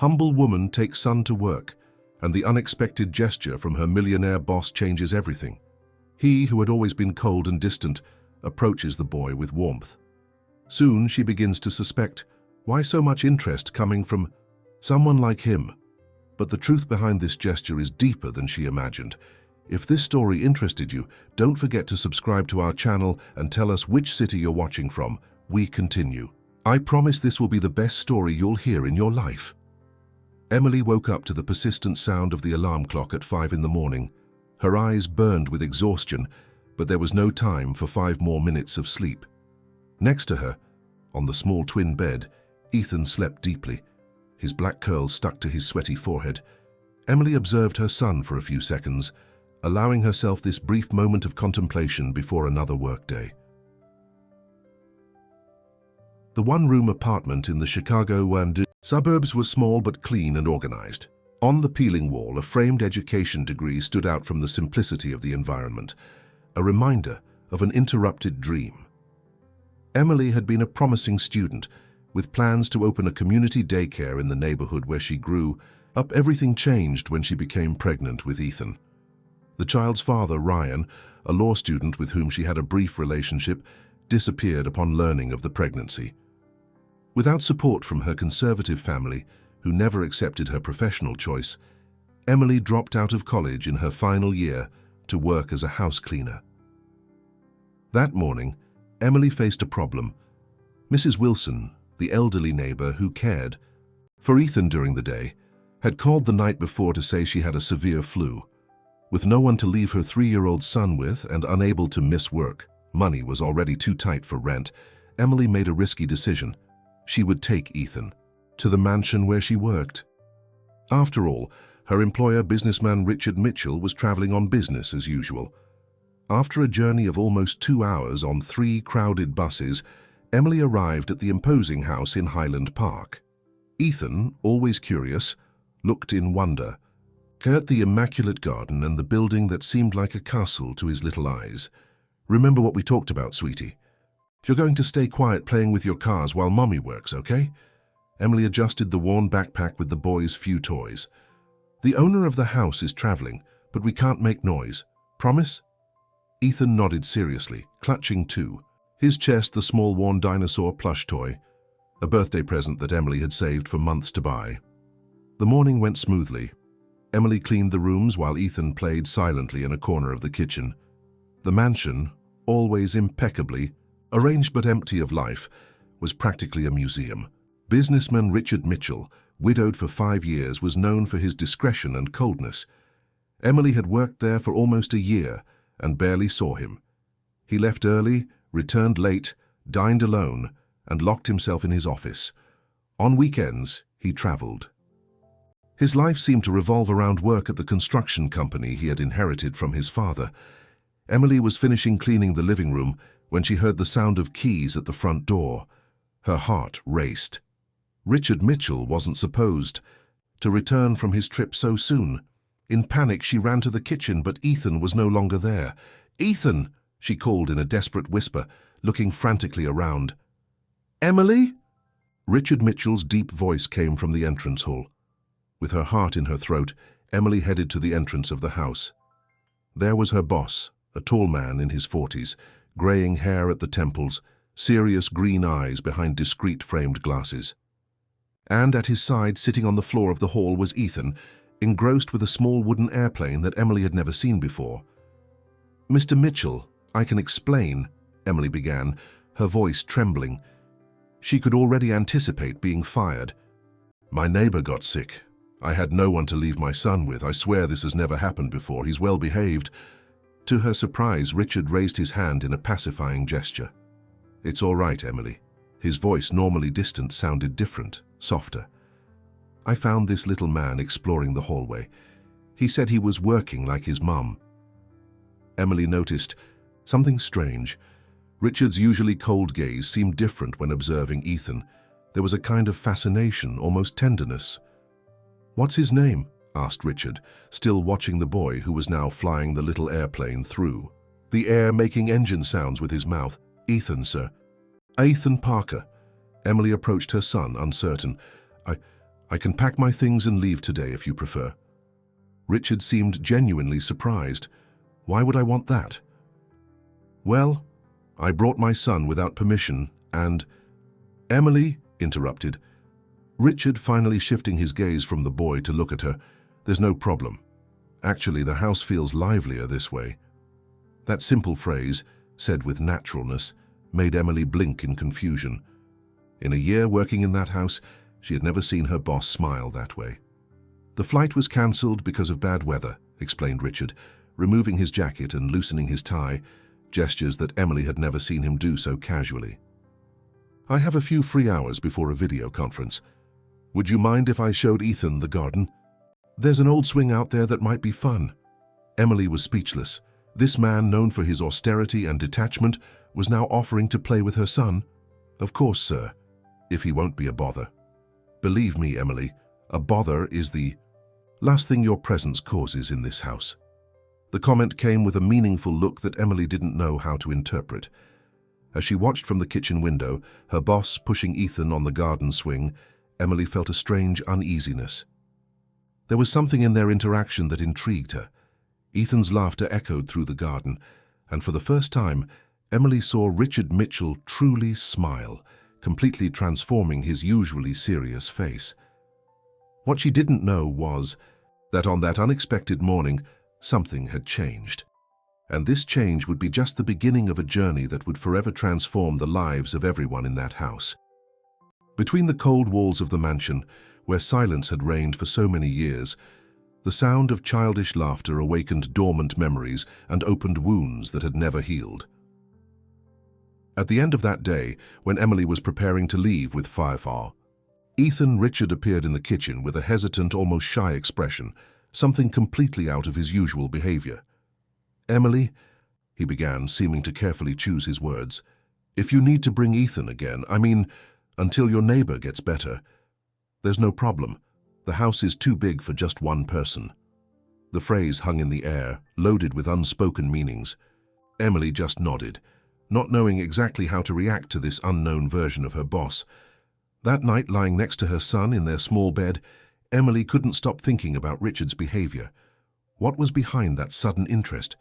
Humble woman takes son to work, and the unexpected gesture from her millionaire boss changes everything. He, who had always been cold and distant, approaches the boy with warmth. Soon she begins to suspect, why so much interest coming from someone like him? But the truth behind this gesture is deeper than she imagined. If this story interested you, don't forget to subscribe to our channel and tell us which city you're watching from. We continue. I promise this will be the best story you'll hear in your life. Emily woke up to the persistent sound of the alarm clock at 5 in the morning. Her eyes burned with exhaustion, but there was no time for 5 more minutes of sleep. Next to her, on the small twin bed, Ethan slept deeply, his black curls stuck to his sweaty forehead. Emily observed her son for a few seconds, allowing herself this brief moment of contemplation before another workday. The one-room apartment in the Chicago suburbs was small but clean and organized. On the peeling wall, a framed education degree stood out from the simplicity of the environment, a reminder of an interrupted dream. Emily had been a promising student, with plans to open a community daycare in the neighborhood where she grew up. Everything changed when she became pregnant with Ethan. The child's father, Ryan, a law student with whom she had a brief relationship, disappeared upon learning of the pregnancy. Without support from her conservative family, who never accepted her professional choice, Emily dropped out of college in her final year to work as a house cleaner. That morning, Emily faced a problem. Mrs. Wilson, the elderly neighbor who cared for Ethan during the day, had called the night before to say she had a severe flu. With no one to leave her 3-year-old son with and unable to miss work, money was already too tight for rent, Emily made a risky decision. She would take Ethan to the mansion where she worked. After all, her employer, businessman Richard Mitchell, was traveling on business as usual. After a journey of almost 2 hours on 3 crowded buses, Emily arrived at the imposing house in Highland Park. Ethan, always curious, looked in wonder at the immaculate garden and the building that seemed like a castle to his little eyes. "Remember what we talked about, sweetie? You're going to stay quiet playing with your cars while Mommy works, okay?" Emily adjusted the worn backpack with the boy's few toys. "The owner of the house is traveling, but we can't make noise. Promise?" Ethan nodded seriously, clutching to his chest the small worn dinosaur plush toy, a birthday present that Emily had saved for months to buy. The morning went smoothly. Emily cleaned the rooms while Ethan played silently in a corner of the kitchen. The mansion, always impeccably arranged but empty of life, was practically a museum. Businessman Richard Mitchell, widowed for 5 years, was known for his discretion and coldness. Emily had worked there for almost a year and barely saw him. He left early, returned late, dined alone, and locked himself in his office. On weekends, he traveled. His life seemed to revolve around work at the construction company he had inherited from his father. Emily was finishing cleaning the living room when she heard the sound of keys at the front door. Her heart raced. Richard Mitchell wasn't supposed to return from his trip so soon. In panic, she ran to the kitchen, but Ethan was no longer there. "Ethan!" she called in a desperate whisper, looking frantically around. "Emily?" Richard Mitchell's deep voice came from the entrance hall. With her heart in her throat, Emily headed to the entrance of the house. There was her boss, a tall man in his 40s, graying hair at the temples, serious green eyes behind discreet framed glasses. And at his side, sitting on the floor of the hall, was Ethan, engrossed with a small wooden airplane that Emily had never seen before. "Mr. Mitchell, I can explain," Emily began, her voice trembling. She could already anticipate being fired. "My neighbor got sick. I had no one to leave my son with. I swear this has never happened before. He's well behaved." To her surprise, Richard raised his hand in a pacifying gesture. "It's all right, Emily." His voice, normally distant, sounded different, softer. "I found this little man exploring the hallway. He said he was working like his mum." Emily noticed something strange. Richard's usually cold gaze seemed different when observing Ethan. There was a kind of fascination, almost tenderness. "What's his name?" asked Richard, still watching the boy who was now flying the little airplane through the air, making engine sounds with his mouth. "Ethan, sir." "Ethan Parker." Emily approached her son, uncertain. I can pack my things and leave today if you prefer. Richard seemed genuinely surprised. Why would I want that? Well, I brought my son without permission and... Emily interrupted. Richard finally shifting his gaze from the boy to look at her. There's no problem. Actually, the house feels livelier this way. That simple phrase, said with naturalness, made Emily blink in confusion. In a year working in that house, she had never seen her boss smile that way. The flight was cancelled because of bad weather, explained Richard, removing his jacket and loosening his tie, gestures that Emily had never seen him do so casually. I have a few free hours before a video conference. Would you mind if I showed Ethan the garden? There's an old swing out there that might be fun. Emily was speechless. This man, known for his austerity and detachment, was now offering to play with her son. Of course, sir, if he won't be a bother. Believe me, Emily, a bother is the last thing your presence causes in this house. The comment came with a meaningful look that Emily didn't know how to interpret. As she watched from the kitchen window, her boss pushing Ethan on the garden swing, Emily felt a strange uneasiness. There was something in their interaction that intrigued her. Ethan's laughter echoed through the garden, and for the first time, Emily saw Richard Mitchell truly smile, completely transforming his usually serious face. What she didn't know was that on that unexpected morning, something had changed. And this change would be just the beginning of a journey that would forever transform the lives of everyone in that house. Between the cold walls of the mansion, where silence had reigned for so many years, the sound of childish laughter awakened dormant memories and opened wounds that had never healed. At the end of that day, when Emily was preparing to leave with Firefar, Ethan Richard appeared in the kitchen with a hesitant, almost shy expression, something completely out of his usual behavior. Emily, he began, seeming to carefully choose his words, if you need to bring Ethan again, until your neighbor gets better, there's no problem. The house is too big for just one person. The phrase hung in the air, loaded with unspoken meanings. Emily just nodded, not knowing exactly how to react to this unknown version of her boss. That night, lying next to her son in their small bed, Emily couldn't stop thinking about Richard's behavior. What was behind that sudden interest?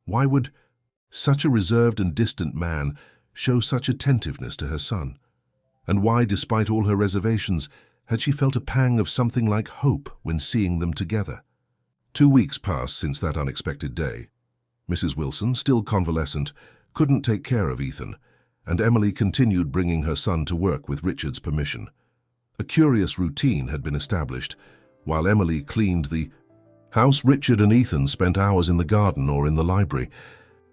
Why would such a reserved and distant man show such attentiveness to her son? And why, despite all her reservations, had she felt a pang of something like hope when seeing them together? 2 weeks passed since that unexpected day. Mrs. Wilson, still convalescent, couldn't take care of Ethan, and Emily continued bringing her son to work with Richard's permission. A curious routine had been established. While Emily cleaned the house, Richard and Ethan spent hours in the garden or in the library.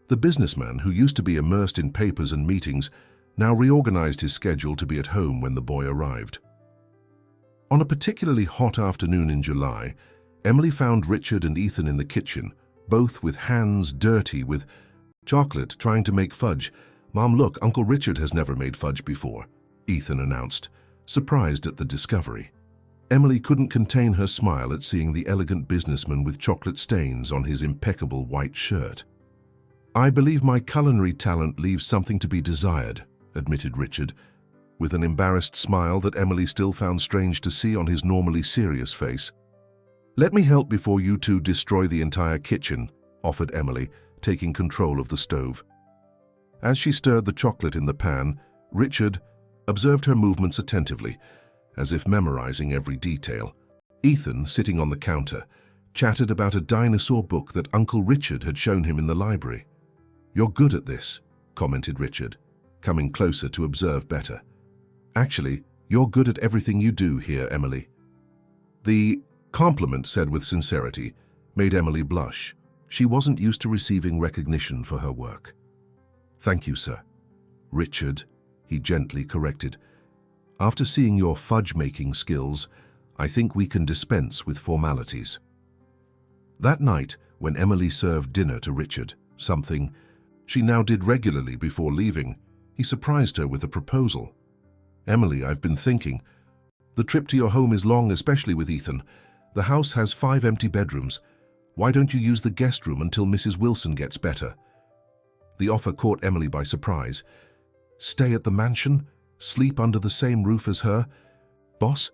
The businessman, who used to be immersed in papers and meetings, now reorganized his schedule to be at home when the boy arrived. On a particularly hot afternoon in July, Emily found Richard and Ethan in the kitchen, both with hands dirty with chocolate, trying to make fudge. "Mom, look, Uncle Richard has never made fudge before," Ethan announced, surprised at the discovery. Emily couldn't contain her smile at seeing the elegant businessman with chocolate stains on his impeccable white shirt. "I believe my culinary talent leaves something to be desired," admitted Richard, with an embarrassed smile that Emily still found strange to see on his normally serious face. "Let me help before you two destroy the entire kitchen," offered Emily, taking control of the stove. As she stirred the chocolate in the pan, Richard observed her movements attentively, as if memorizing every detail. Ethan, sitting on the counter, chatted about a dinosaur book that Uncle Richard had shown him in the library. "You're good at this," commented Richard, coming closer to observe better. "Actually, you're good at everything you do here, Emily." The compliment, said with sincerity, made Emily blush. She wasn't used to receiving recognition for her work. "Thank you, sir." "Richard," he gently corrected, "after seeing your fudge-making skills, I think we can dispense with formalities." That night, when Emily served dinner to Richard, something she now did regularly before leaving, he surprised her with a proposal. "Emily, I've been thinking. The trip to your home is long, especially with Ethan. The house has 5 empty bedrooms. Why don't you use the guest room until Mrs. Wilson gets better?" The offer caught Emily by surprise. Stay at the mansion? Sleep under the same roof as her? "Boss,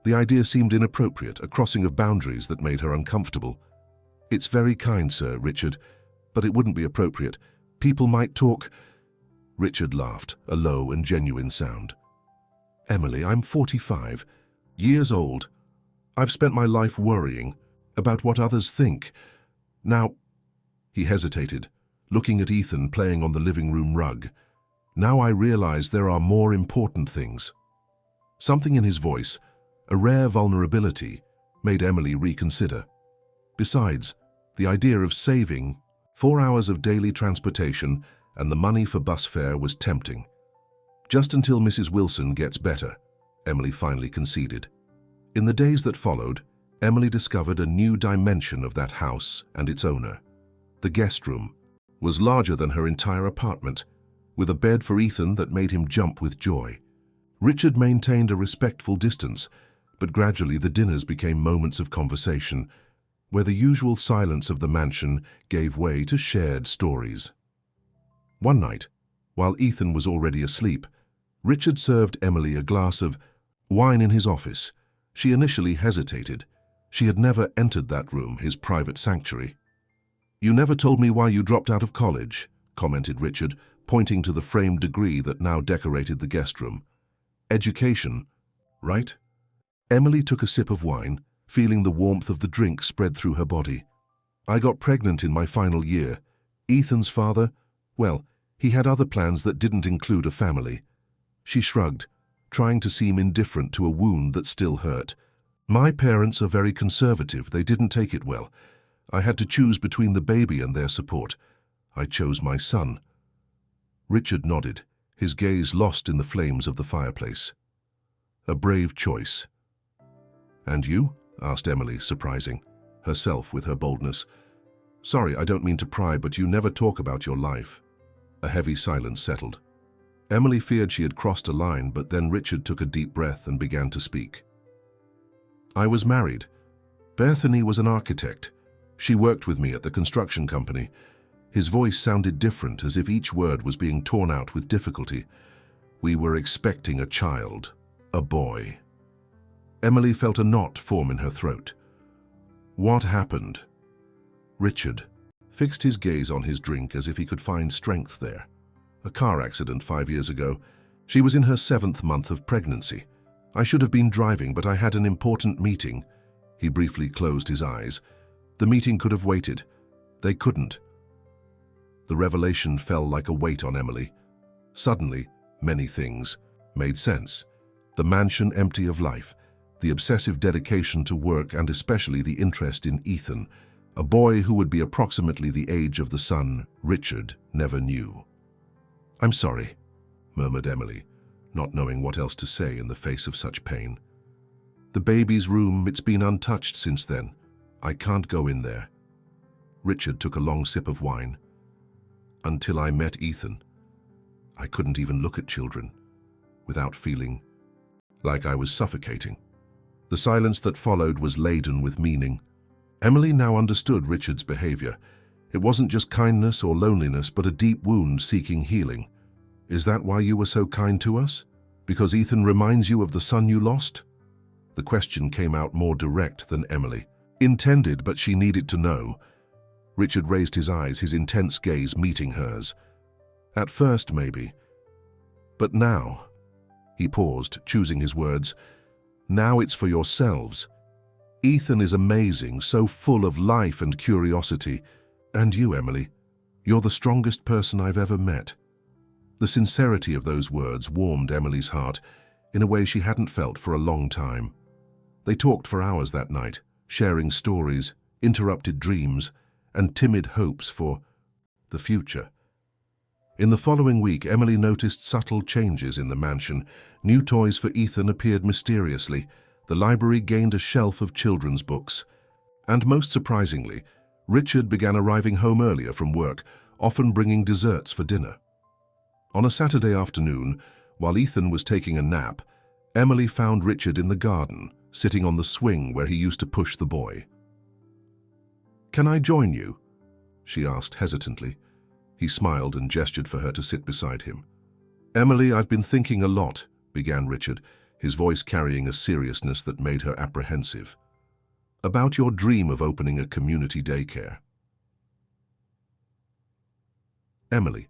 The idea seemed inappropriate, a crossing of boundaries that made her uncomfortable. "It's very kind, Sir Richard, but it wouldn't be appropriate. People might talk." Richard laughed, a low and genuine sound. "Emily, I'm 45, years old. I've spent my life worrying about what others think. Now," he hesitated, looking at Ethan playing on the living room rug. "Now I realize there are more important things." Something in his voice, a rare vulnerability, made Emily reconsider. Besides, the idea of saving 4 hours of daily transportation and the money for bus fare was tempting. "Just until Mrs. Wilson gets better," Emily finally conceded. In the days that followed, Emily discovered a new dimension of that house and its owner. The guest room was larger than her entire apartment, with a bed for Ethan that made him jump with joy. Richard maintained a respectful distance, but gradually the dinners became moments of conversation, where the usual silence of the mansion gave way to shared stories. One night, while Ethan was already asleep, Richard served Emily a glass of wine in his office. She initially hesitated. She had never entered that room, his private sanctuary. "You never told me why you dropped out of college," commented Richard, pointing to the framed degree that now decorated the guest room. "Education, right?" Emily took a sip of wine, feeling the warmth of the drink spread through her body. "I got pregnant in my final year. Ethan's father, well, he had other plans that didn't include a family." She shrugged, trying to seem indifferent to a wound that still hurt. "My parents are very conservative. They didn't take it well. I had to choose between the baby and their support. I chose my son." Richard nodded, his gaze lost in the flames of the fireplace. "A brave choice." "And you?" asked Emily, surprising herself with her boldness. "Sorry, I don't mean to pry, but you never talk about your life." A heavy silence settled. Emily feared she had crossed a line, but then Richard took a deep breath and began to speak. "I was married. Bethany was an architect. She worked with me at the construction company." His voice sounded different, as if each word was being torn out with difficulty. "We were expecting a child, a boy." Emily felt a knot form in her throat. "What happened?" Richard fixed his gaze on his drink as if he could find strength there. "A car accident 5 years ago. She was in her 7th month of pregnancy. I should have been driving, but I had an important meeting." He briefly closed his eyes. "The meeting could have waited. They couldn't." The revelation fell like a weight on Emily. Suddenly, many things made sense. The mansion empty of life, the obsessive dedication to work, and especially the interest in Ethan, a boy who would be approximately the age of the son Richard never knew. "I'm sorry," murmured Emily, not knowing what else to say in the face of such pain. "The baby's room, it's been untouched since then. I can't go in there." Richard took a long sip of wine. "Until I met Ethan, I couldn't even look at children without feeling like I was suffocating." The silence that followed was laden with meaning. Emily now understood Richard's behavior. It wasn't just kindness or loneliness, but a deep wound seeking healing. "Is that why you were so kind to us? Because Ethan reminds you of the son you lost?" The question came out more direct than Emily intended, but she needed to know. Richard raised his eyes, his intense gaze meeting hers. "At first, maybe. But now," he paused, choosing his words, "now it's for yourselves. Ethan is amazing, so full of life and curiosity. And you, Emily, you're the strongest person I've ever met." The sincerity of those words warmed Emily's heart in a way she hadn't felt for a long time. They talked for hours that night, sharing stories, interrupted dreams, and timid hopes for the future. In the following week, Emily noticed subtle changes in the mansion. New toys for Ethan appeared mysteriously. The library gained a shelf of children's books. And most surprisingly, Richard began arriving home earlier from work, often bringing desserts for dinner. On a Saturday afternoon, while Ethan was taking a nap, Emily found Richard in the garden, sitting on the swing where he used to push the boy. "Can I join you?" she asked hesitantly. He smiled and gestured for her to sit beside him. "Emily, I've been thinking a lot," began Richard, his voice carrying a seriousness that made her apprehensive. "About your dream of opening a community daycare." Emily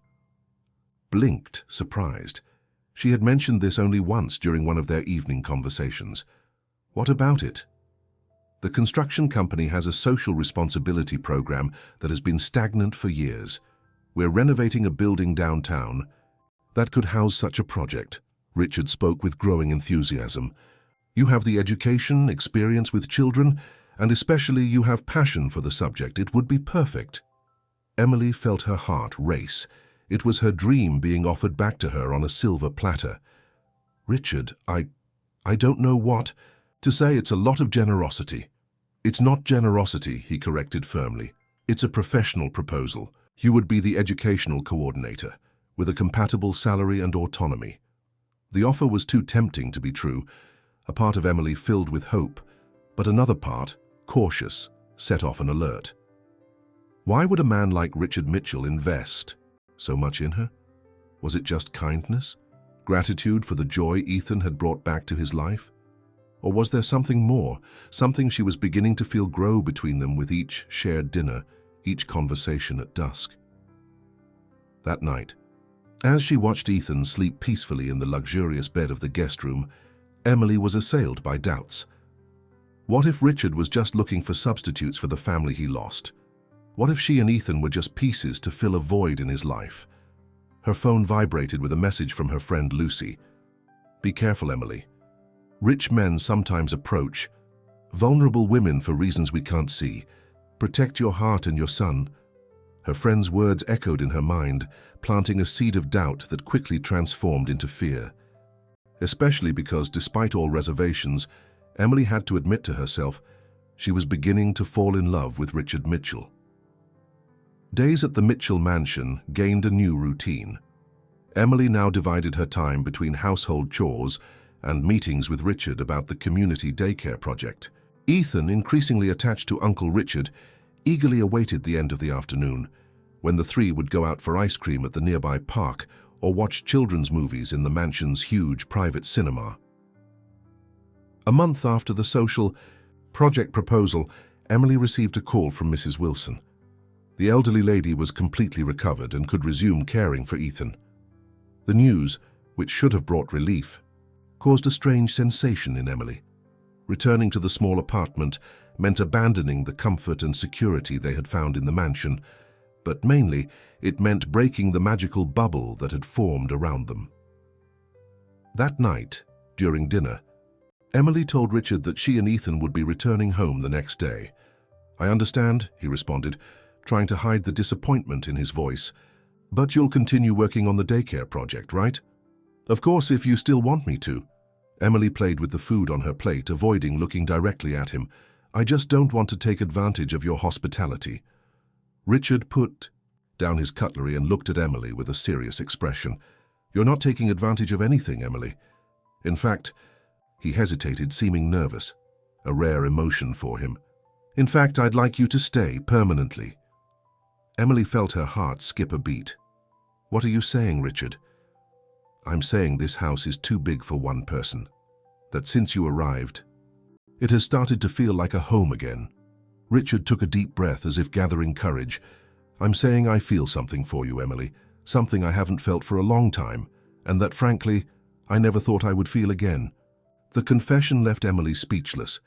blinked, surprised. She had mentioned this only once during one of their evening conversations. What about it? The construction company has a social responsibility program that has been stagnant for years. We're renovating a building downtown that could house such a project. Richard spoke with growing enthusiasm. You have the education, experience with children, and especially you have passion for the subject. It would be perfect. Emily felt her heart race. It was her dream being offered back to her on a silver platter. "Richard, I don't know what to say. It's a lot of generosity." "It's not generosity," he corrected firmly. "It's a professional proposal. You would be the educational coordinator, with a compatible salary and autonomy." The offer was too tempting to be true, a part of Emily filled with hope, but another part, cautious, set off an alert. Why would a man like Richard Mitchell invest so much in her? Was it just kindness? Gratitude for the joy Ethan had brought back to his life? Or was there something more, something she was beginning to feel grow between them with each shared dinner, each conversation at dusk? That night, as she watched Ethan sleep peacefully in the luxurious bed of the guest room, Emily was assailed by doubts. What if Richard was just looking for substitutes for the family he lost? What if she and Ethan were just pieces to fill a void in his life? Her phone vibrated with a message from her friend Lucy. "Be careful, Emily. Rich men sometimes approach vulnerable women for reasons we can't see. Protect your heart and your son." Her friend's words echoed in her mind, planting a seed of doubt that quickly transformed into fear. Especially because, despite all reservations, Emily had to admit to herself she was beginning to fall in love with Richard Mitchell. Days at the Mitchell mansion gained a new routine. Emily now divided her time between household chores and meetings with Richard about the community daycare project. Ethan, increasingly attached to Uncle Richard, eagerly awaited the end of the afternoon, when the three would go out for ice cream at the nearby park or watch children's movies in the mansion's huge private cinema. A month after the social project proposal, Emily received a call from Mrs. Wilson. The elderly lady was completely recovered and could resume caring for Ethan. The news, which should have brought relief, caused a strange sensation in Emily. Returning to the small apartment meant abandoning the comfort and security they had found in the mansion, but mainly it meant breaking the magical bubble that had formed around them. That night, during dinner, Emily told Richard that she and Ethan would be returning home the next day. "I understand," he responded, trying to hide the disappointment in his voice. "But you'll continue working on the daycare project, right?" "Of course, if you still want me to." Emily played with the food on her plate, avoiding looking directly at him. "I just don't want to take advantage of your hospitality." Richard put down his cutlery and looked at Emily with a serious expression. "You're not taking advantage of anything, Emily. In fact," he hesitated, seeming nervous, a rare emotion for him. "In fact, I'd like you to stay permanently." Emily felt her heart skip a beat. "What are you saying, Richard?" "I'm saying this house is too big for one person. That since you arrived, it has started to feel like a home again." Richard took a deep breath as if gathering courage. "I'm saying I feel something for you, Emily, something I haven't felt for a long time, and that, frankly, I never thought I would feel again." The confession left Emily speechless.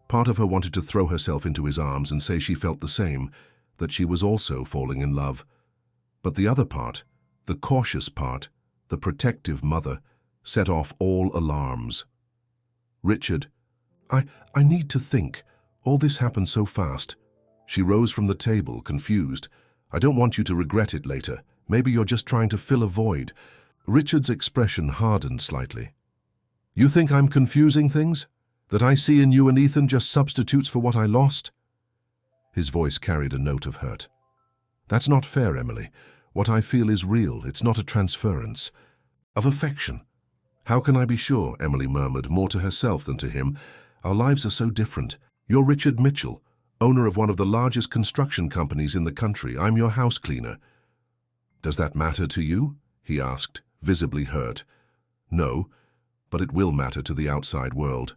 Part of her wanted to throw herself into his arms and say she felt the same, that she was also falling in love. But the other part, the cautious part, the protective mother, set off all alarms. "Richard, I need to think. All this happened so fast." She rose from the table, confused. "I don't want you to regret it later. Maybe you're just trying to fill a void." Richard's expression hardened slightly. "You think I'm confusing things? That I see in you and Ethan just substitutes for what I lost?" His voice carried a note of hurt. "That's not fair, Emily. What I feel is real. It's not a transference of affection." "How can I be sure?" Emily murmured, more to herself than to him. "Our lives are so different. You're Richard Mitchell, owner of one of the largest construction companies in the country. I'm your house cleaner." "Does that matter to you?" he asked, visibly hurt. "No, but it will matter to the outside world.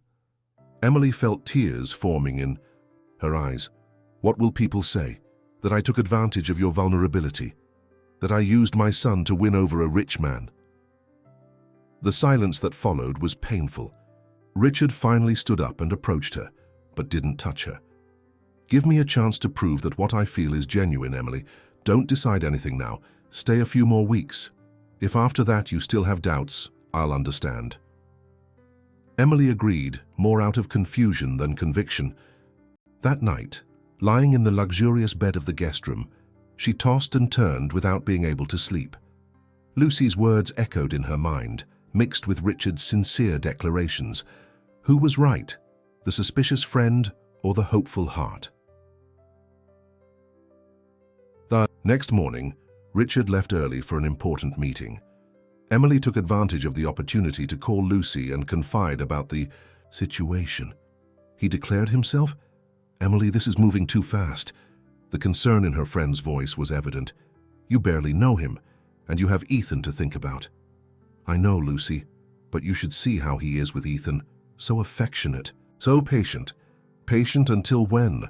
Emily felt tears forming in her eyes. What will people say? That I took advantage of your vulnerability? That I used my son to win over a rich man? The silence that followed was painful. Richard finally stood up and approached her, but didn't touch her. Give me a chance to prove that what I feel is genuine, Emily. Don't decide anything now. Stay a few more weeks. If after that you still have doubts, I'll understand. Emily agreed, more out of confusion than conviction. That night, lying in the luxurious bed of the guest room, she tossed and turned without being able to sleep. Lucy's words echoed in her mind, mixed with Richard's sincere declarations. Who was right, the suspicious friend or the hopeful heart? The next morning, Richard left early for an important meeting. Emily took advantage of the opportunity to call Lucy and confide about the situation. He declared himself? Emily, this is moving too fast. The concern in her friend's voice was evident. You barely know him, and you have Ethan to think about. I know, Lucy, but you should see how he is with Ethan. So affectionate, so patient. Patient until when?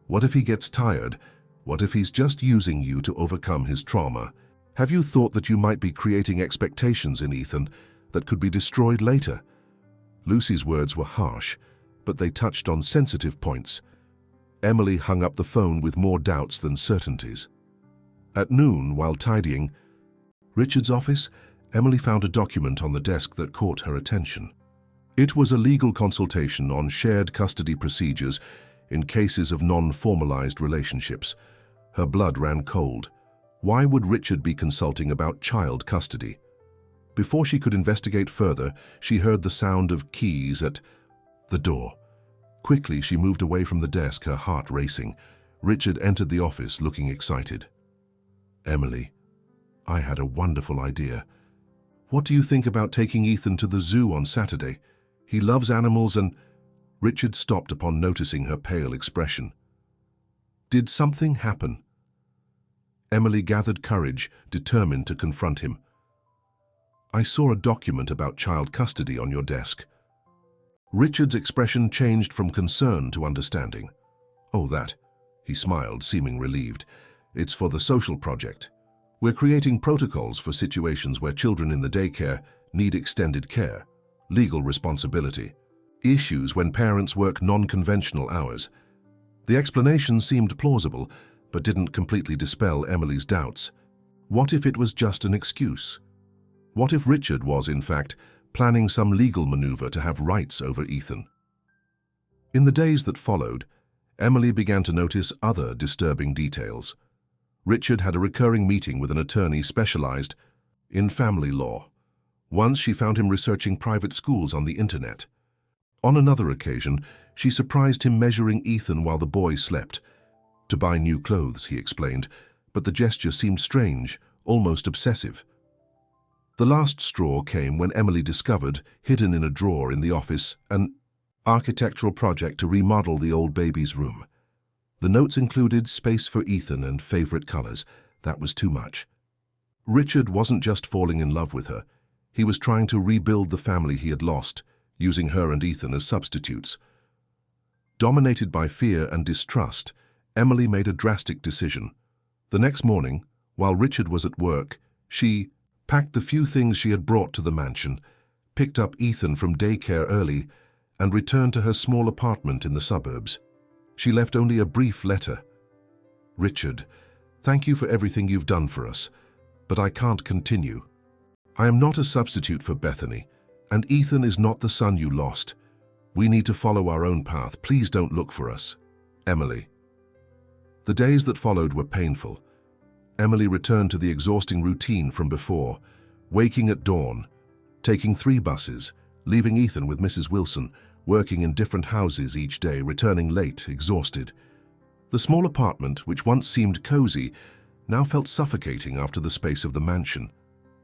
What if he gets tired? What if he's just using you to overcome his trauma? Have you thought that you might be creating expectations in Ethan that could be destroyed later? Lucy's words were harsh, but they touched on sensitive points. Emily hung up the phone with more doubts than certainties. At noon, while tidying Richard's office, Emily found a document on the desk that caught her attention. It was a legal consultation on shared custody procedures in cases of non-formalized relationships. Her blood ran cold. Why would Richard be consulting about child custody? Before she could investigate further, she heard the sound of keys at the door. Quickly, she moved away from the desk, her heart racing. Richard entered the office, looking excited. Emily, I had a wonderful idea. What do you think about taking Ethan to the zoo on Saturday? He loves animals and... Richard stopped upon noticing her pale expression. Did something happen? Emily gathered courage, determined to confront him. I saw a document about child custody on your desk. Richard's expression changed from concern to understanding. Oh, that. He smiled, seeming relieved. It's for the social project. We're creating protocols for situations where children in the daycare need extended care, legal responsibility, issues when parents work non-conventional hours. The explanation seemed plausible, but didn't completely dispel Emily's doubts. What if it was just an excuse? What if Richard was, in fact, planning some legal maneuver to have rights over Ethan? In the days that followed, Emily began to notice other disturbing details. Richard had a recurring meeting with an attorney specialized in family law. Once she found him researching private schools on the internet. On another occasion, she surprised him measuring Ethan while the boy slept. To buy new clothes, he explained, but the gesture seemed strange, almost obsessive. The last straw came when Emily discovered, hidden in a drawer in the office, an architectural project to remodel the old baby's room. The notes included space for Ethan and favorite colors. That was too much. Richard wasn't just falling in love with her. He was trying to rebuild the family he had lost, using her and Ethan as substitutes. Dominated by fear and distrust, Emily made a drastic decision. The next morning, while Richard was at work, she packed the few things she had brought to the mansion, picked up Ethan from daycare early, and returned to her small apartment in the suburbs. She left only a brief letter. Richard, thank you for everything you've done for us, but I can't continue. I am not a substitute for Bethany, and Ethan is not the son you lost. We need to follow our own path. Please don't look for us. Emily. The days that followed were painful. Emily returned to the exhausting routine from before, waking at dawn, taking 3 buses, leaving Ethan with Mrs. Wilson, working in different houses each day, returning late, exhausted. The small apartment, which once seemed cozy, now felt suffocating after the space of the mansion.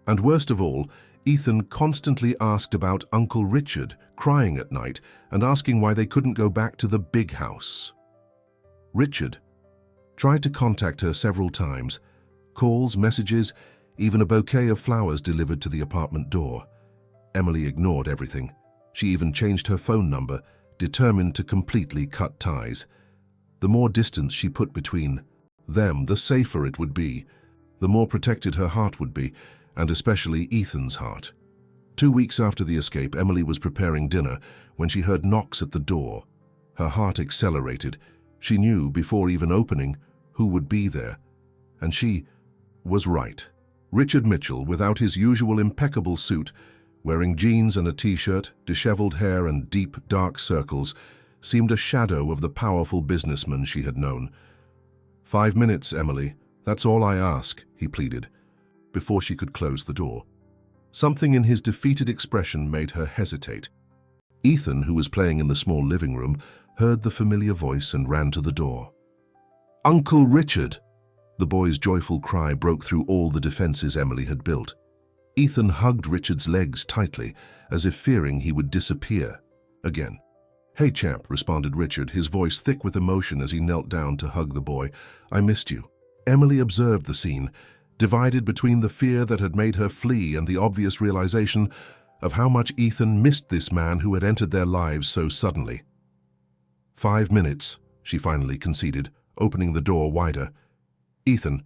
And worst of all, Ethan constantly asked about Uncle Richard, crying at night and asking why they couldn't go back to the big house. Richard tried to contact her several times, calls, messages, even a bouquet of flowers delivered to the apartment door. Emily ignored everything. She even changed her phone number, determined to completely cut ties. The more distance she put between them, the safer it would be, the more protected her heart would be, and especially Ethan's heart. 2 weeks after the escape, Emily was preparing dinner when she heard knocks at the door. Her heart accelerated. She knew, before even opening, who would be there. And she was right. Richard Mitchell, without his usual impeccable suit, wearing jeans and a t-shirt, disheveled hair and deep, dark circles, seemed a shadow of the powerful businessman she had known. 5 minutes, Emily. That's all I ask, he pleaded, before she could close the door. Something in his defeated expression made her hesitate. Ethan, who was playing in the small living room, heard the familiar voice and ran to the door. "Uncle Richard!" The boy's joyful cry broke through all the defenses Emily had built. Ethan hugged Richard's legs tightly, as if fearing he would disappear again. "Hey, champ," responded Richard, his voice thick with emotion as he knelt down to hug the boy. "I missed you." Emily observed the scene, divided between the fear that had made her flee and the obvious realization of how much Ethan missed this man who had entered their lives so suddenly. 5 minutes, she finally conceded, opening the door wider. "Ethan,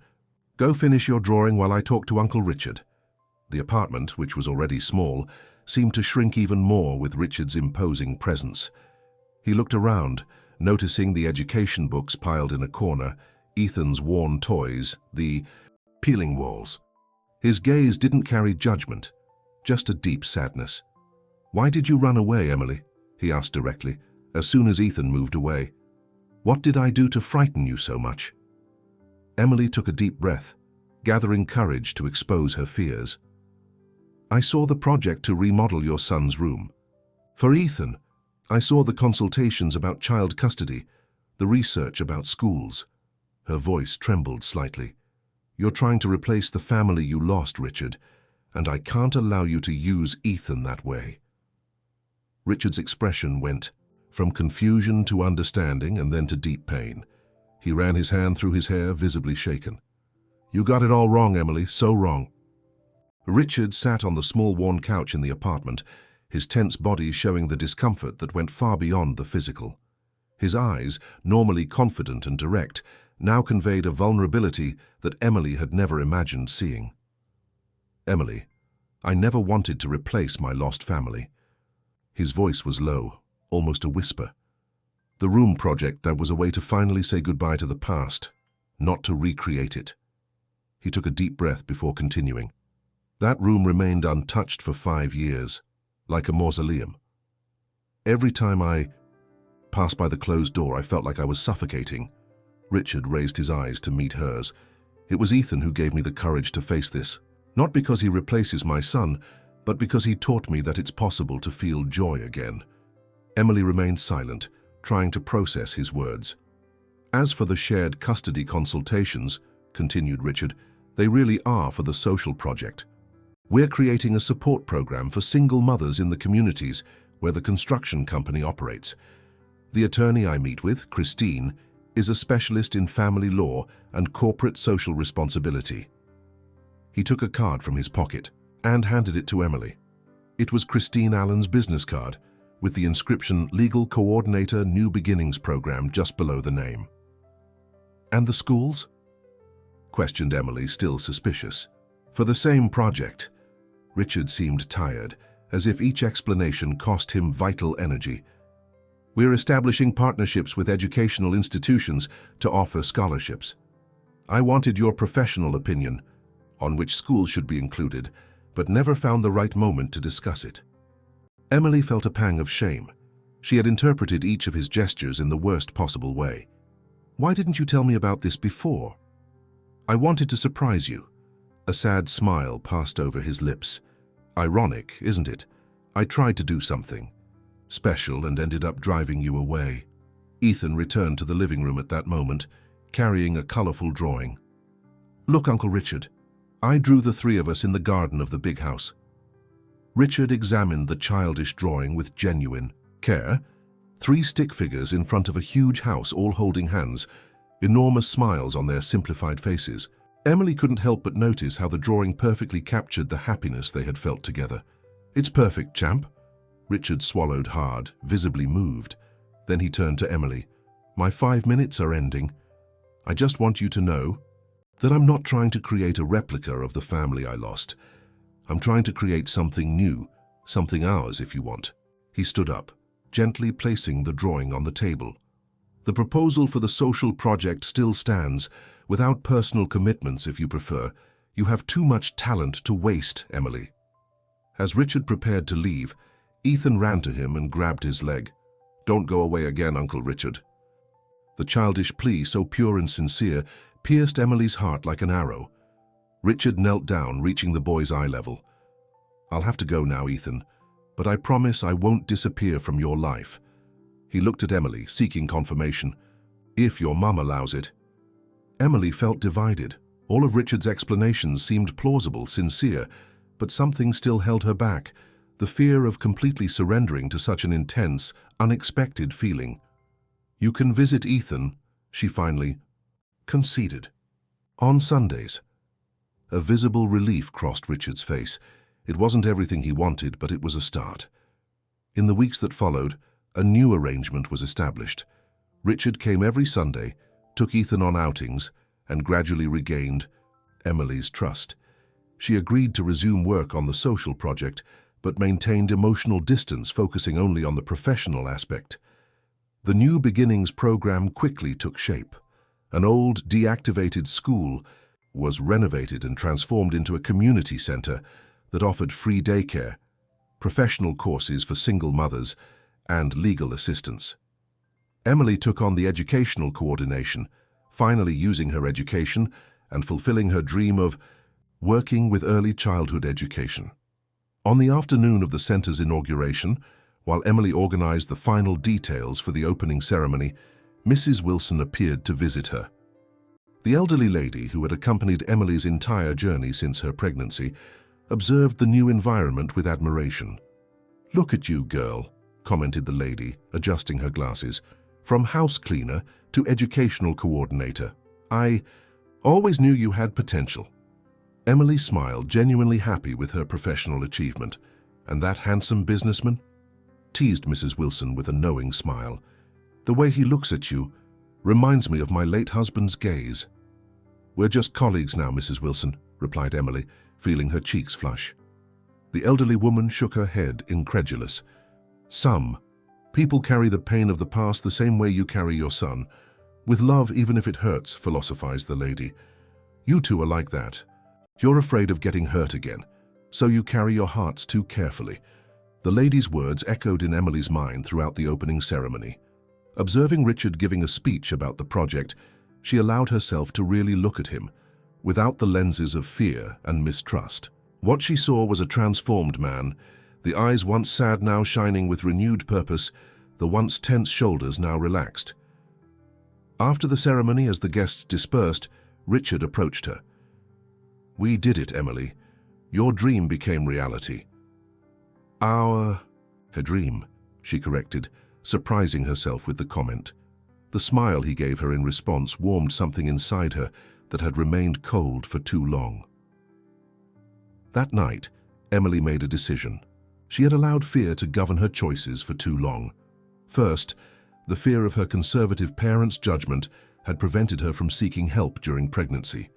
go finish your drawing while I talk to Uncle Richard." The apartment, which was already small, seemed to shrink even more with Richard's imposing presence. He looked around, noticing the education books piled in a corner, Ethan's worn toys, the peeling walls. His gaze didn't carry judgment, just a deep sadness. "Why did you run away, Emily?" he asked directly, as soon as Ethan moved away. "What did I do to frighten you so much?" Emily took a deep breath, gathering courage to expose her fears. "I saw the project to remodel your son's room. For Ethan, I saw the consultations about child custody, the research about schools." Her voice trembled slightly. "You're trying to replace the family you lost, Richard, and I can't allow you to use Ethan that way." Richard's expression went from confusion to understanding and then to deep pain. He ran his hand through his hair, visibly shaken. "You got it all wrong, Emily, so wrong." Richard sat on the small worn couch in the apartment, his tense body showing the discomfort that went far beyond the physical. His eyes, normally confident and direct, now conveyed a vulnerability that Emily had never imagined seeing. "Emily, I never wanted to replace my lost family." His voice was low, almost a whisper. "The room project, that was a way to finally say goodbye to the past, not to recreate it." He took a deep breath before continuing. "That room remained untouched for 5 years, like a mausoleum. Every time I passed by the closed door, I felt like I was suffocating." Richard raised his eyes to meet hers. "It was Ethan who gave me the courage to face this. Not because he replaces my son, but because he taught me that it's possible to feel joy again." Emily remained silent, trying to process his words. "As for the shared custody consultations," continued Richard, "they really are for the social project. We're creating a support program for single mothers in the communities where the construction company operates. The attorney I meet with, Christine, is a specialist in family law and corporate social responsibility." He took a card from his pocket and handed it to Emily. It was Christine Allen's business card, with the inscription "Legal Coordinator New Beginnings Program" just below the name. "And the schools?" questioned Emily, still suspicious. "For the same project." Richard seemed tired, as if each explanation cost him vital energy. "We're establishing partnerships with educational institutions to offer scholarships. I wanted your professional opinion on which schools should be included, but never found the right moment to discuss it." Emily felt a pang of shame. She had interpreted each of his gestures in the worst possible way. "Why didn't you tell me about this before?" "I wanted to surprise you." A sad smile passed over his lips. "Ironic, isn't it? I tried to do something special and ended up driving you away." Ethan returned to the living room at that moment, carrying a colorful drawing. "Look, Uncle Richard, I drew the 3 of us in the garden of the big house." Richard examined the childish drawing with genuine care. 3 stick figures in front of a huge house, all holding hands, enormous smiles on their simplified faces. Emily couldn't help but notice how the drawing perfectly captured the happiness they had felt together. It's perfect, champ. Richard swallowed hard, visibly moved. Then he turned to Emily. My 5 minutes are ending. I just want you to know that I'm not trying to create a replica of the family I lost. I'm trying to create something new, something ours if you want. He stood up, gently placing the drawing on the table. The proposal for the social project still stands, without personal commitments if you prefer. You have too much talent to waste, Emily. As Richard prepared to leave, Ethan ran to him and grabbed his leg. Don't go away again, Uncle Richard. The childish plea, so pure and sincere, pierced Emily's heart like an arrow. Richard knelt down, reaching the boy's eye level. I'll have to go now, Ethan, but I promise I won't disappear from your life. He looked at Emily, seeking confirmation. If your mum allows it. Emily felt divided. All of Richard's explanations seemed plausible, sincere, but something still held her back, the fear of completely surrendering to such an intense, unexpected feeling. You can visit Ethan, she finally conceded. On Sundays. A visible relief crossed Richard's face. It wasn't everything he wanted, but it was a start. In the weeks that followed, a new arrangement was established. Richard came every Sunday, took Ethan on outings, and gradually regained Emily's trust. She agreed to resume work on the social project, but maintained emotional distance, focusing only on the professional aspect. The New Beginnings program quickly took shape. An old, deactivated school was renovated and transformed into a community center that offered free daycare, professional courses for single mothers, and legal assistance. Emily took on the educational coordination, finally using her education and fulfilling her dream of working with early childhood education. On the afternoon of the center's inauguration, while Emily organized the final details for the opening ceremony, Mrs. Wilson appeared to visit her. The elderly lady, who had accompanied Emily's entire journey since her pregnancy, observed the new environment with admiration. Look at you, girl, commented the lady, adjusting her glasses. From house cleaner to educational coordinator. I always knew you had potential. Emily smiled, genuinely happy with her professional achievement. And that handsome businessman? Teased Mrs. Wilson with a knowing smile. The way he looks at you reminds me of my late husband's gaze. We're just colleagues now, Mrs. Wilson, replied Emily, feeling her cheeks flush. The elderly woman shook her head, incredulous. Some people carry the pain of the past the same way you carry your son. With love, even if it hurts, philosophized the lady. You two are like that. You're afraid of getting hurt again, so you carry your hearts too carefully. The lady's words echoed in Emily's mind throughout the opening ceremony. Observing Richard giving a speech about the project, she allowed herself to really look at him, without the lenses of fear and mistrust. What she saw was a transformed man, the eyes once sad now shining with renewed purpose, the once tense shoulders now relaxed. After the ceremony, as the guests dispersed, Richard approached her. We did it, Emily. Your dream became reality. Her dream, she corrected, surprising herself with the comment. The smile he gave her in response warmed something inside her that had remained cold for too long. That night, Emily made a decision. She had allowed fear to govern her choices for too long. First, the fear of her conservative parents' judgment had prevented her from seeking help during pregnancy.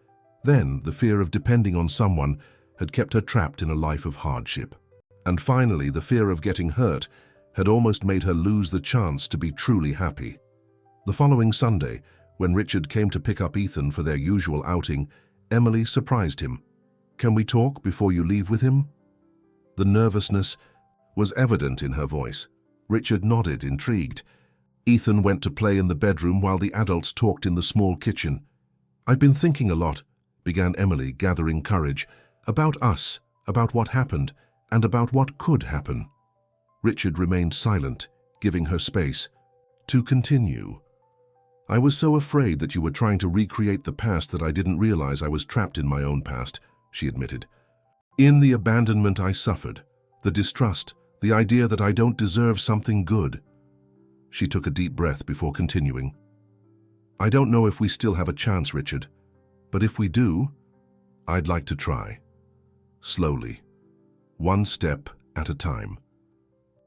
Then, the fear of depending on someone had kept her trapped in a life of hardship. And finally, the fear of getting hurt had almost made her lose the chance to be truly happy. The following Sunday, when Richard came to pick up Ethan for their usual outing, Emily surprised him. Can we talk before you leave with him? The nervousness was evident in her voice. Richard nodded, intrigued. Ethan went to play in the bedroom while the adults talked in the small kitchen. I've been thinking a lot, began Emily, gathering courage, about us, about what happened, and about what could happen. Richard remained silent, giving her space. To continue. I was so afraid that you were trying to recreate the past that I didn't realize I was trapped in my own past, she admitted. In the abandonment I suffered, the distrust, the idea that I don't deserve something good. She took a deep breath before continuing. I don't know if we still have a chance, Richard, but if we do, I'd like to try. Slowly, one step at a time.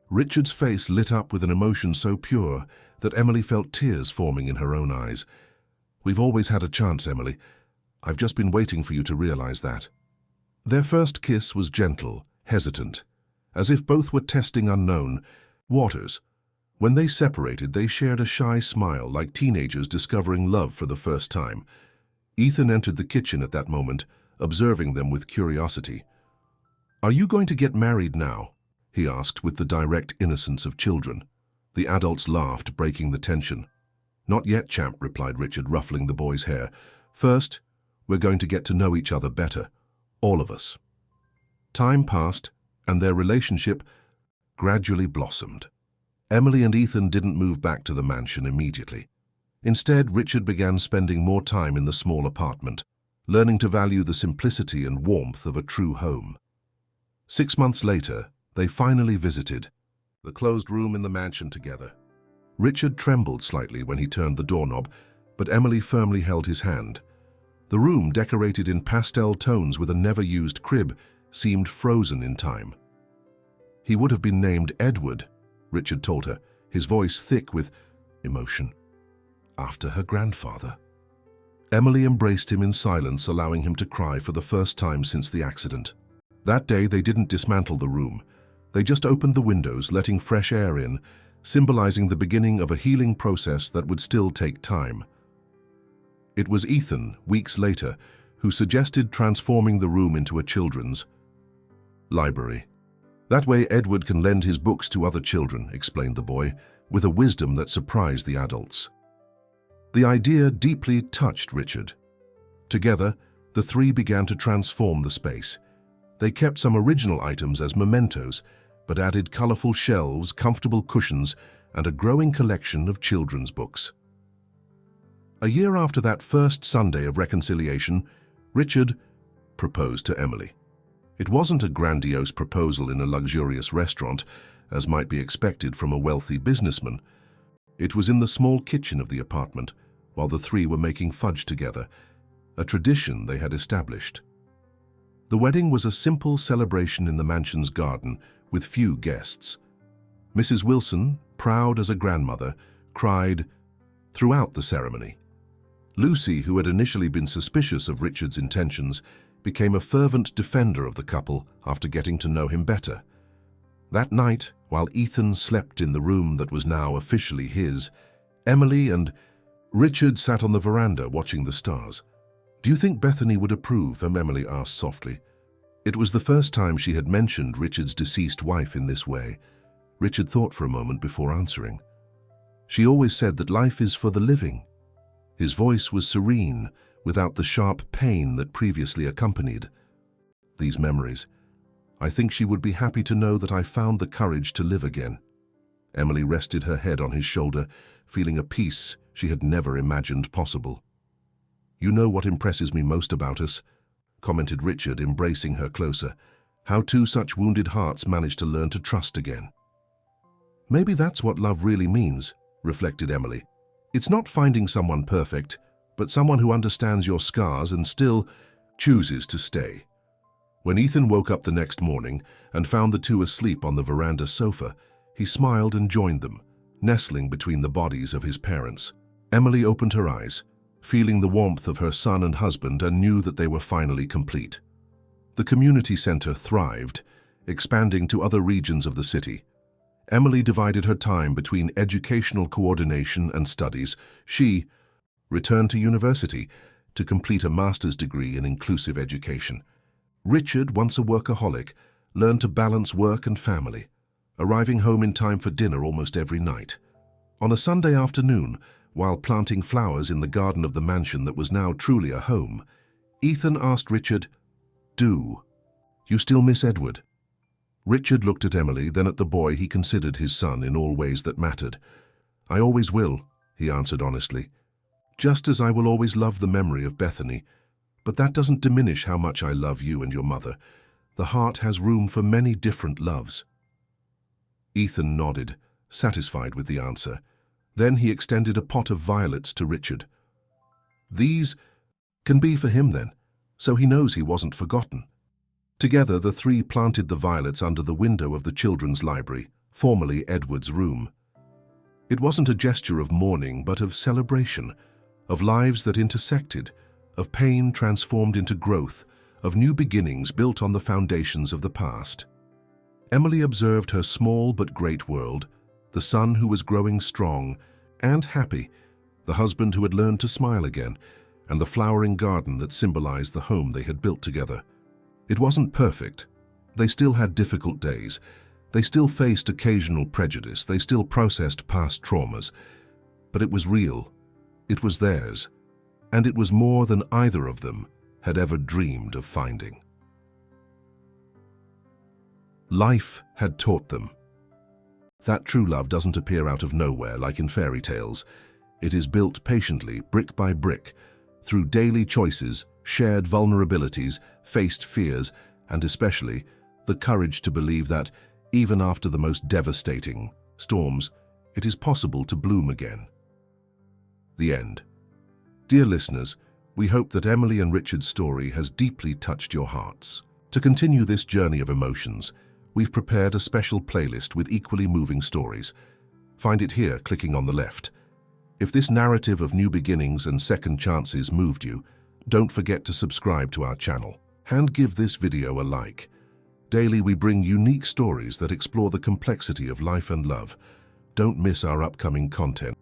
Richard's face lit up with an emotion so pure that Emily felt tears forming in her own eyes. "We've always had a chance, Emily. I've just been waiting for you to realize that." Their first kiss was gentle, hesitant, as if both were testing unknown waters. When they separated, they shared a shy smile like teenagers discovering love for the first time. Ethan entered the kitchen at that moment, observing them with curiosity. "Are you going to get married now?" he asked with the direct innocence of children. The adults laughed, breaking the tension. "Not yet, champ," replied Richard, ruffling the boy's hair. "First, we're going to get to know each other better, all of us." Time passed, and their relationship gradually blossomed. Emily and Ethan didn't move back to the mansion immediately. Instead, Richard began spending more time in the small apartment, learning to value the simplicity and warmth of a true home. 6 months later, they finally visited the closed room in the mansion together. Richard trembled slightly when he turned the doorknob, but Emily firmly held his hand. The room, decorated in pastel tones with a never-used crib, seemed frozen in time. "He would have been named Edward," Richard told her, his voice thick with emotion. "After her grandfather." Emily embraced him in silence, allowing him to cry for the first time since the accident. That day, they didn't dismantle the room. They just opened the windows, letting fresh air in, symbolizing the beginning of a healing process that would still take time. It was Ethan, weeks later, who suggested transforming the room into a children's library. "That way Edward can lend his books to other children," explained the boy, with a wisdom that surprised the adults. The idea deeply touched Richard. Together, the three began to transform the space. They kept some original items as mementos, but added colorful shelves, comfortable cushions, and a growing collection of children's books. A year after that first Sunday of reconciliation, Richard proposed to Emily. It wasn't a grandiose proposal in a luxurious restaurant, as might be expected from a wealthy businessman. It was in the small kitchen of the apartment, while the three were making fudge together, a tradition they had established. The wedding was a simple celebration in the mansion's garden, with few guests. Mrs. Wilson, proud as a grandmother, cried throughout the ceremony. Lucy, who had initially been suspicious of Richard's intentions, became a fervent defender of the couple after getting to know him better. That night, while Ethan slept in the room that was now officially his, Emily and Richard sat on the veranda watching the stars. "Do you think Bethany would approve?" Emily asked softly. It was the first time she had mentioned Richard's deceased wife in this way. Richard thought for a moment before answering. "She always said that life is for the living." His voice was serene, without the sharp pain that previously accompanied these memories. "I think she would be happy to know that I found the courage to live again." Emily rested her head on his shoulder, feeling a peace she had never imagined possible. "You know what impresses me most about us?" commented Richard, embracing her closer. "How two such wounded hearts manage to learn to trust again." "Maybe that's what love really means," reflected Emily. "It's not finding someone perfect, but someone who understands your scars and still chooses to stay." When Ethan woke up the next morning and found the two asleep on the veranda sofa, he smiled and joined them, nestling between the bodies of his parents. Emily opened her eyes, feeling the warmth of her son and husband, and knew that they were finally complete. The community center thrived, expanding to other regions of the city. Emily divided her time between educational coordination and studies. She returned to university to complete a master's degree in inclusive education. Richard, once a workaholic, learned to balance work and family, arriving home in time for dinner almost every night. On a Sunday afternoon, while planting flowers in the garden of the mansion that was now truly a home, Ethan asked Richard, "Do you still miss Edward?" Richard looked at Emily, then at the boy he considered his son in all ways that mattered. "I always will," he answered honestly. "Just as I will always love the memory of Bethany. But that doesn't diminish how much I love you and your mother. The heart has room for many different loves." Ethan nodded, satisfied with the answer. Then he extended a pot of violets to Richard. "These can be for him then, so he knows he wasn't forgotten." Together, the three planted the violets under the window of the children's library, formerly Edward's room. It wasn't a gesture of mourning, but of celebration, of lives that intersected, of pain transformed into growth, of new beginnings built on the foundations of the past. Emily observed her small but great world, the son who was growing strong and happy, the husband who had learned to smile again, and the flowering garden that symbolized the home they had built together. It wasn't perfect. They still had difficult days. They still faced occasional prejudice. They still processed past traumas. But it was real. It was theirs. And it was more than either of them had ever dreamed of finding. Life had taught them that true love doesn't appear out of nowhere like in fairy tales. It is built patiently, brick by brick, through daily choices, shared vulnerabilities, faced fears, and especially the courage to believe that, even after the most devastating storms, it is possible to bloom again. The end. Dear listeners, we hope that Emily and Richard's story has deeply touched your hearts. To continue this journey of emotions, we've prepared a special playlist with equally moving stories. Find it here, clicking on the left. If this narrative of new beginnings and second chances moved you, don't forget to subscribe to our channel and give this video a like. Daily we bring unique stories that explore the complexity of life and love. Don't miss our upcoming content.